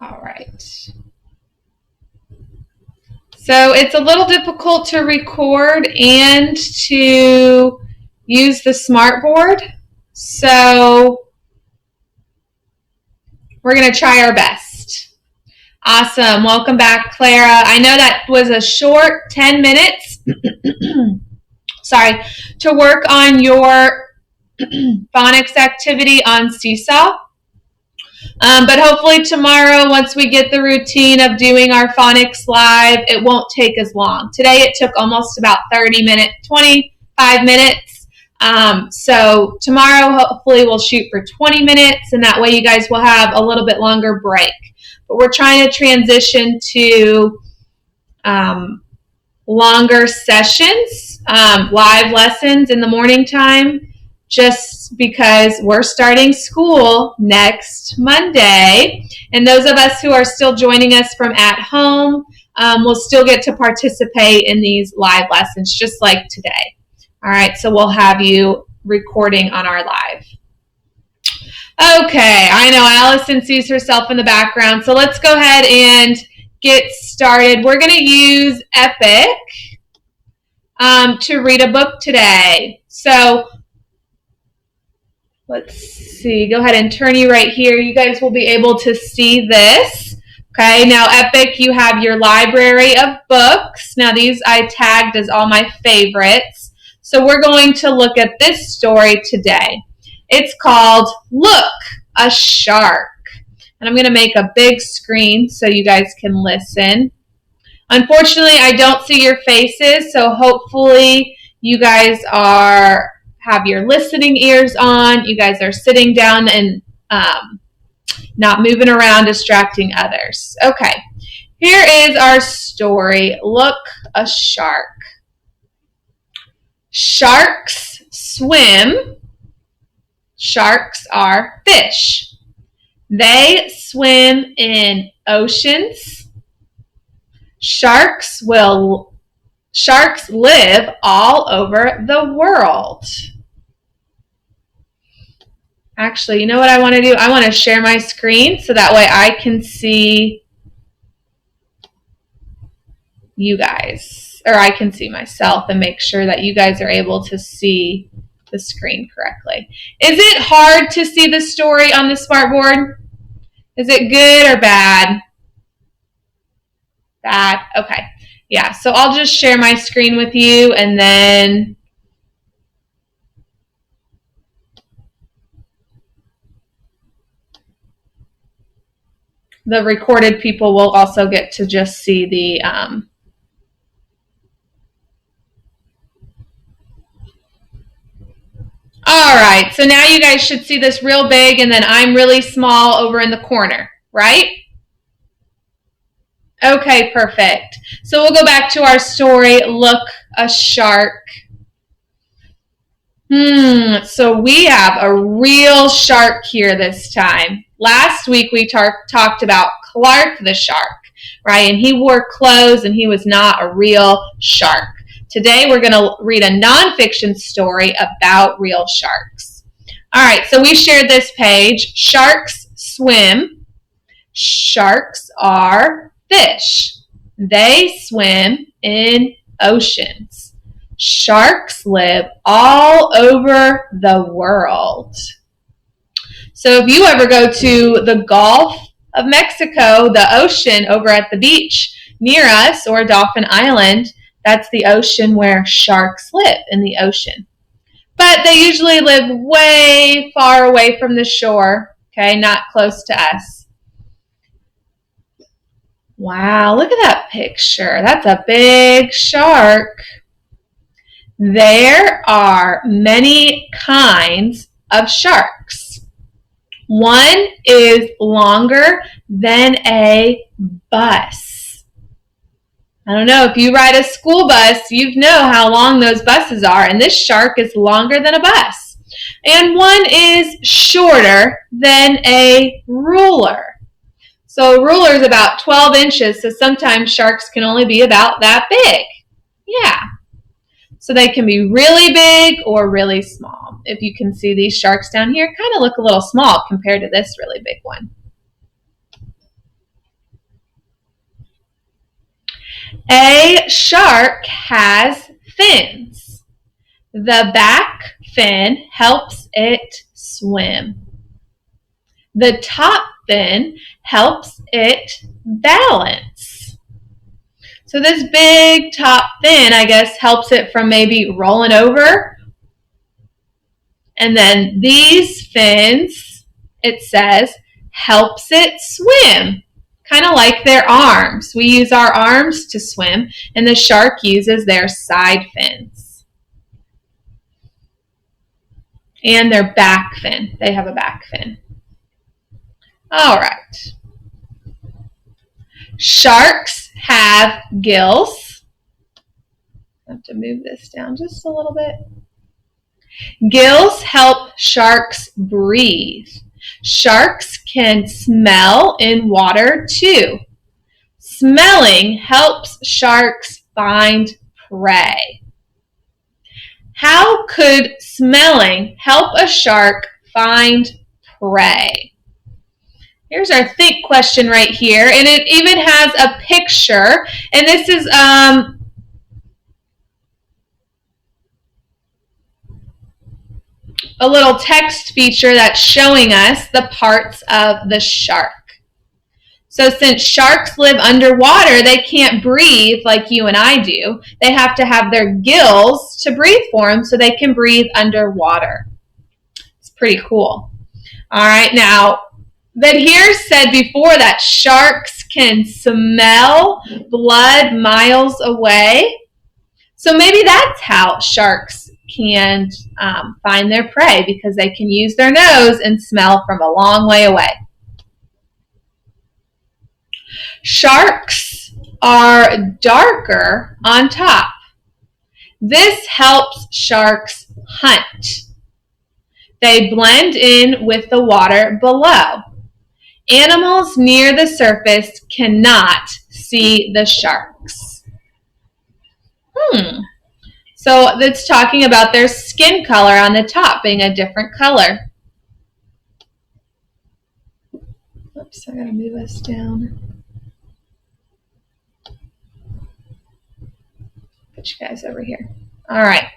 All right. So it's a little difficult to record and to use the smartboard. So we're going to try our best. Awesome. Welcome back, Clara. I know that was a short 10 minutes. Sorry, to work on your phonics activity on Seesaw. But hopefully tomorrow, once we get the routine of doing our phonics live, it won't take as long. Today it took almost about 25 minutes. So tomorrow, hopefully we'll shoot for 20 minutes, and that way you guys will have a little bit longer break. But we're trying to transition to longer sessions, live lessons in the morning time, just because we're starting school next Monday. And those of us who are still joining us from at home will still get to participate in these live lessons, just like today. All right, so we'll have you recording on our live. Okay, I know Allison sees herself in the background, so let's go ahead and get started. We're going to use Epic to read a book today. So let's see. Go ahead and turn you right here. You guys will be able to see this. Okay, now Epic, you have your library of books. Now these I tagged as all my favorites. So we're going to look at this story today. It's called Look, a Shark. And I'm going to make a big screen so you guys can listen. Unfortunately, I don't see your faces, so hopefully you guys have your listening ears on. You guys are sitting down and not moving around, distracting others. Okay, here is our story. Look, a shark. Sharks swim. Sharks are fish. They swim in oceans. Sharks live all over the world. Actually, you know what I want to do? I want to share my screen so that way I can see you guys, or I can see myself and make sure that you guys are able to see the screen correctly. Is it hard to see the story on the smartboard? Is it good or bad? Bad. Okay. Yeah, so I'll just share my screen with you, and then the recorded people will also get to just see the all right, so now you guys should see this real big, and then I'm really small over in the corner, right? Okay, perfect. So we'll go back to our story, Look, a Shark. So we have a real shark here this time. Last week we talked about Clark the shark, right? And he wore clothes and he was not a real shark. Today we're going to read a nonfiction story about real sharks. All right, so we shared this page. Sharks swim. Sharks are fish. They swim in oceans. Sharks live all over the world. So if you ever go to the Gulf of Mexico, the ocean over at the beach near us, or Dauphin Island, that's the ocean where sharks live, in the ocean. But they usually live way far away from the shore, okay, not close to us. Wow, look at that picture. That's a big shark. There are many kinds of sharks. One is longer than a bus. I don't know, if you ride a school bus, you know how long those buses are, and this shark is longer than a bus. And one is shorter than a ruler. So a ruler is about 12 inches, so sometimes sharks can only be about that big. Yeah. So they can be really big or really small. If you can see these sharks down here, kind of look a little small compared to this really big one. A shark has fins. The back fin helps it swim. The top fin helps it balance. So this big top fin, I guess, helps it from maybe rolling over. And then these fins, it says, helps it swim. Kind of like their arms. We use our arms to swim, and the shark uses their side fins. And their back fin. They have a back fin. All right. Sharks have gills. I have to move this down just a little bit. Gills help sharks breathe. Sharks can smell in water too. Smelling helps sharks find prey. How could smelling help a shark find prey? Here's our think question right here, and it even has a picture, and this is a little text feature that's showing us the parts of the shark. So since sharks live underwater, they can't breathe like you and I do. They have to have their gills to breathe for them so they can breathe underwater. It's pretty cool. All right, now, but here said before that sharks can smell blood miles away. So maybe that's how sharks can find their prey, because they can use their nose and smell from a long way away. Sharks are darker on top. This helps sharks hunt. They blend in with the water below. Animals near the surface cannot see the sharks. So it's talking about their skin color on the top being a different color. Oops, I gotta move this down. Put you guys over here. All right.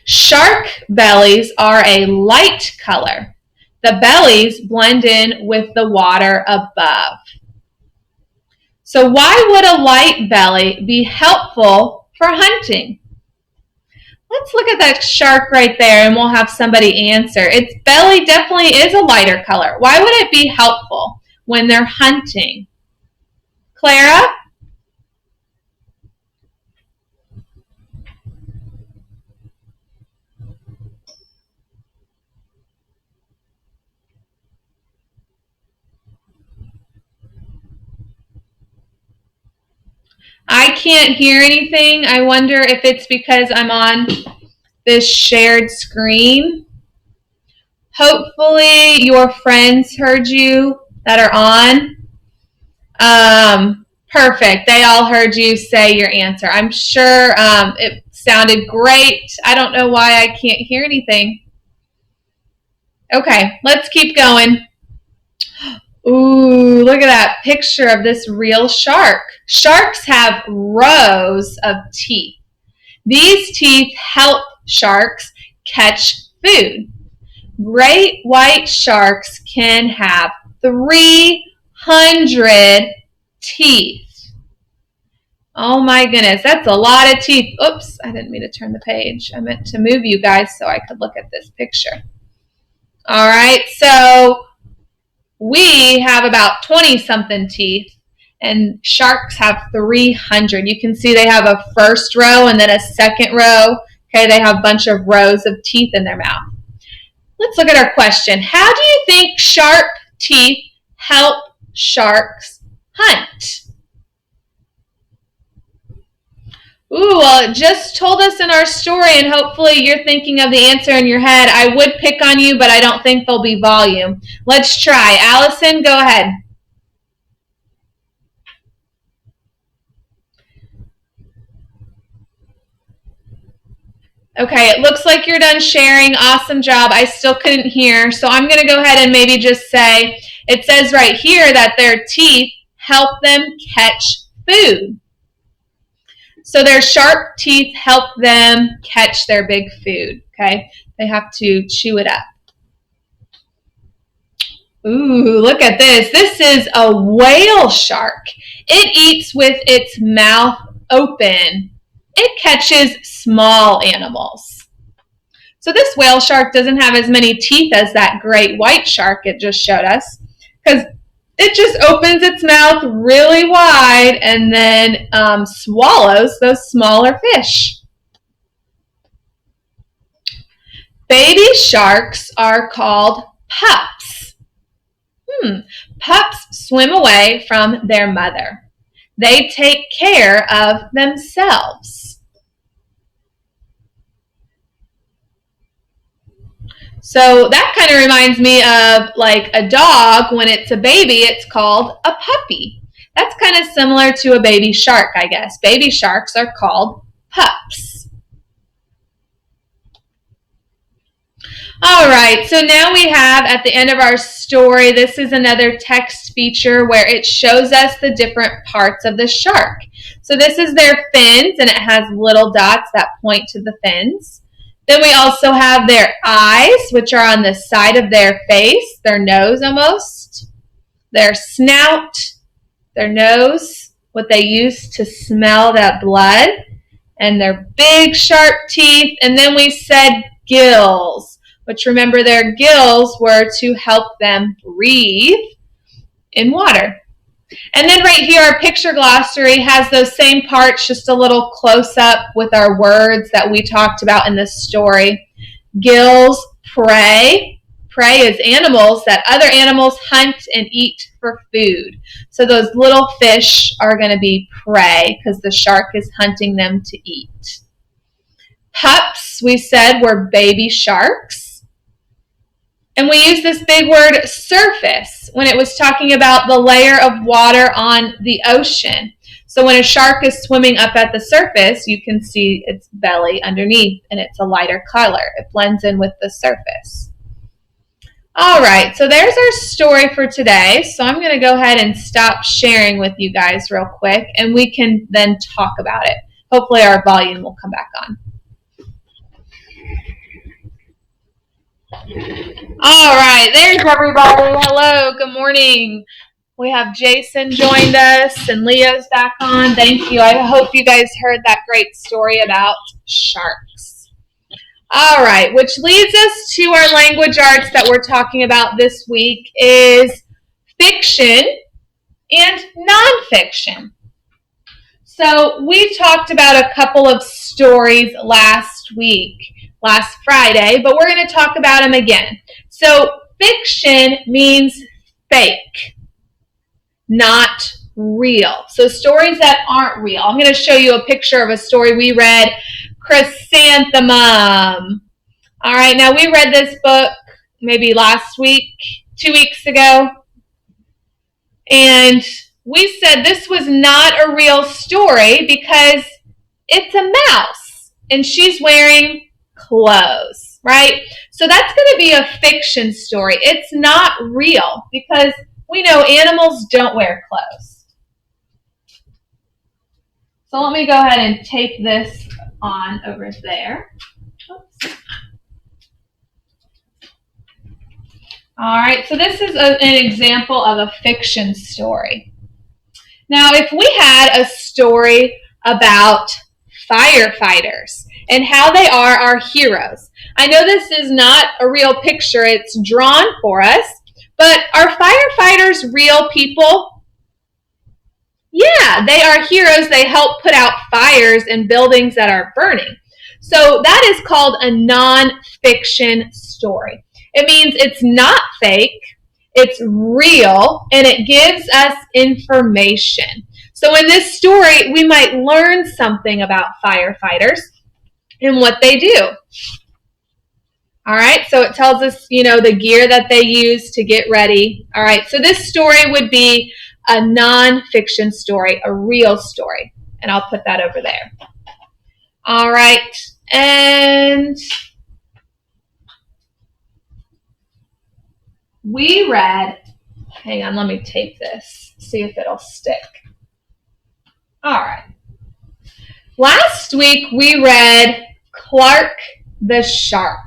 Shark bellies are a light color. The bellies blend in with the water above. So why would a light belly be helpful for hunting? Let's look at that shark right there, and we'll have somebody answer. Its belly definitely is a lighter color. Why would it be helpful when they're hunting? Clara? I can't hear anything. I wonder if it's because I'm on this shared screen. Hopefully your friends heard you that are on. Perfect. They all heard you say your answer. I'm sure it sounded great. I don't know why I can't hear anything. Okay, let's keep going. Ooh, look at that picture of this real shark. Sharks have rows of teeth. These teeth help sharks catch food. Great white sharks can have 300 teeth. Oh my goodness, that's a lot of teeth. Oops, I didn't mean to turn the page. I meant to move you guys so I could look at this picture. All right, so we have about 20-something teeth, and sharks have 300. You can see they have a first row and then a second row. Okay, they have a bunch of rows of teeth in their mouth. Let's look at our question. How do you think sharp teeth help sharks hunt? Ooh, well, it just told us in our story, and hopefully you're thinking of the answer in your head. I would pick on you, but I don't think there'll be volume. Let's try. Allison, go ahead. Okay, it looks like you're done sharing. Awesome job. I still couldn't hear, so I'm going to go ahead and maybe just say, it says right here that their teeth help them catch food. So their sharp teeth help them catch their big food, okay? They have to chew it up. Ooh, look at this. This is a whale shark. It eats with its mouth open. It catches small animals. So this whale shark doesn't have as many teeth as that great white shark it just showed us, because it just opens its mouth really wide and then swallows those smaller fish. Baby sharks are called pups. Pups swim away from their mother. They take care of themselves. So that kind of reminds me of like a dog. When it's a baby, it's called a puppy. That's kind of similar to a baby shark, I guess. Baby sharks are called pups. All right, so now we have at the end of our story, this is another text feature where it shows us the different parts of the shark. So this is their fins, and it has little dots that point to the fins. Then we also have their eyes, which are on the side of their face, their nose almost. Their snout, their nose, what they use to smell that blood, and their big sharp teeth. And then we said gills, which remember their gills were to help them breathe in water. And then right here, our picture glossary has those same parts, just a little close up with our words that we talked about in this story. Gills, prey. Prey is animals that other animals hunt and eat for food. So those little fish are going to be prey because the shark is hunting them to eat. Pups, we said, were baby sharks. And we use this big word surface when it was talking about the layer of water on the ocean. So when a shark is swimming up at the surface, you can see its belly underneath, and it's a lighter color. It blends in with the surface. All right, so there's our story for today. So I'm going to go ahead and stop sharing with you guys real quick, and we can then talk about it. Hopefully our volume will come back on. All right, there's everybody. Hello, good morning. We have Jason joined us and Leo's back on. Thank you. I hope you guys heard that great story about sharks. All right, which leads us to our language arts that we're talking about this week is fiction and nonfiction. So we talked about a couple of stories last Friday, but we're going to talk about them again. So fiction means fake, not real. So stories that aren't real. I'm going to show you a picture of a story we read, Chrysanthemum. All right, now we read this book maybe last week, 2 weeks ago, and we said this was not a real story because it's a mouse and she's wearing clothes, right? So that's going to be a fiction story. It's not real because we know animals don't wear clothes. So let me go ahead and take this on over there. Oops. All right, so this is an example of a fiction story. Now, if we had a story about firefighters and how they are our heroes. I know this is not a real picture, it's drawn for us, but are firefighters real people? Yeah, they are heroes. They help put out fires in buildings that are burning. So that is called a non-fiction story. It means it's not fake, it's real, and it gives us information. So in this story, we might learn something about firefighters and what they do. All right, so it tells us, the gear that they use to get ready. All right, so this story would be a non-fiction story, a real story. And I'll put that over there. All right, and we read, hang on, let me tape this, see if it'll stick. All right. Last week we read Clark the Shark.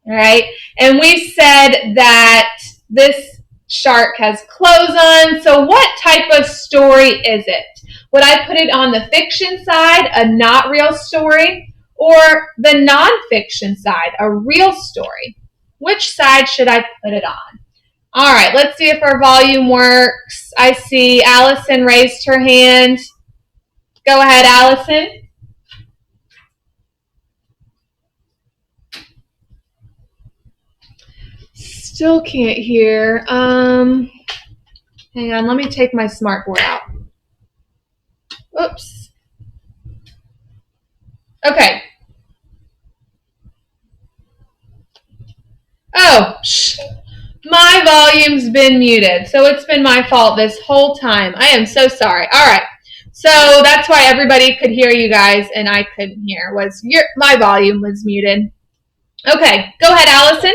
All right, and we said that this shark has clothes on. So what type of story is it? Would I put it on the fiction side, a not real story, or the nonfiction side, a real story? Which side should I put it on? All right, let's see if our volume works. I see Allison raised her hand. Go ahead, Allison. Still can't hear. Hang on, let me take my smartboard out. Oops. Okay. Oh, my volume's been muted, so it's been my fault this whole time. I am so sorry. All right. So that's why everybody could hear you guys and I couldn't hear. My volume was muted. Okay, go ahead, Allison.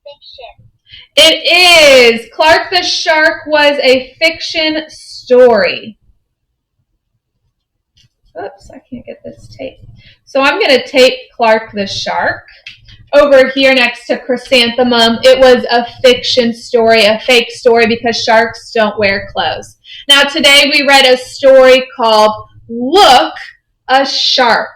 Fiction. It is. Clark the Shark was a fiction story. Oops, I can't get this tape. So I'm going to tape Clark the Shark over here next to Chrysanthemum. It was a fiction story, a fake story, because sharks don't wear clothes. Now today we read a story called Look, a Shark.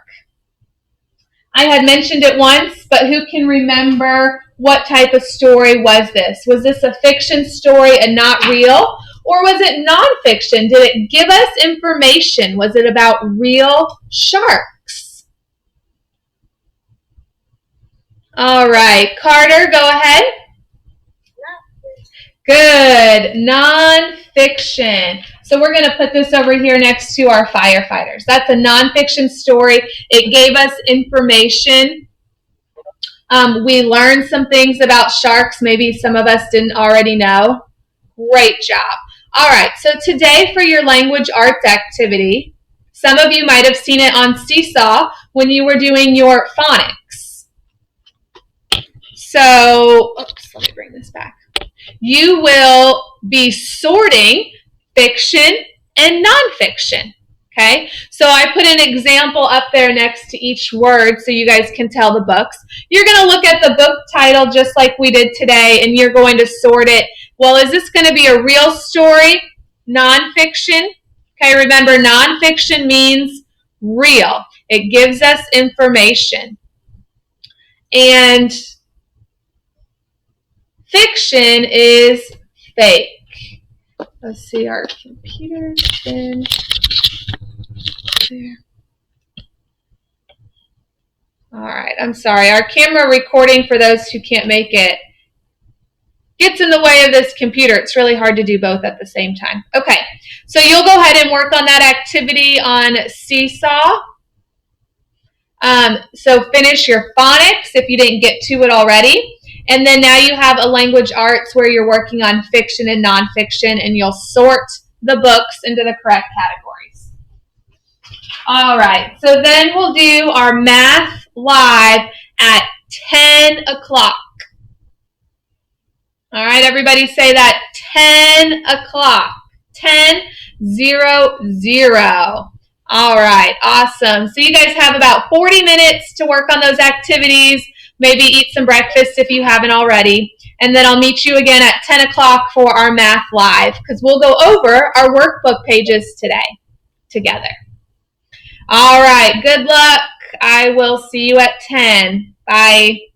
I had mentioned it once, but who can remember what type of story was this? Was this a fiction story and not real? Or was it nonfiction? Did it give us information? Was it about real sharks? All right, Carter, go ahead. Good, nonfiction. So we're going to put this over here next to our firefighters. That's a nonfiction story. It gave us information. We learned some things about sharks maybe some of us didn't already know. Great job. All right, so today for your language arts activity, some of you might have seen it on Seesaw when you were doing your phonics. So, oops, let me bring this back. You will be sorting fiction and nonfiction. Okay, so I put an example up there next to each word so you guys can tell the books. You're going to look at the book title just like we did today, and you're going to sort it. Well, is this going to be a real story? Nonfiction? Okay, remember, nonfiction means real. It gives us information. And fiction is fake. Let's see, our computer's been there. All right, I'm sorry. Our camera recording, for those who can't make it, gets in the way of this computer. It's really hard to do both at the same time. Okay, so you'll go ahead and work on that activity on Seesaw. So finish your phonics if you didn't get to it already. And then now you have a language arts where you're working on fiction and nonfiction, and you'll sort the books into the correct categories. All right, so then we'll do our math live at 10 o'clock. All right, everybody say that, 10 o'clock, 10:00. All right, awesome. So you guys have about 40 minutes to work on those activities. Maybe eat some breakfast if you haven't already. And then I'll meet you again at 10 o'clock for our math live, because we'll go over our workbook pages today together. All right, good luck. I will see you at 10. Bye.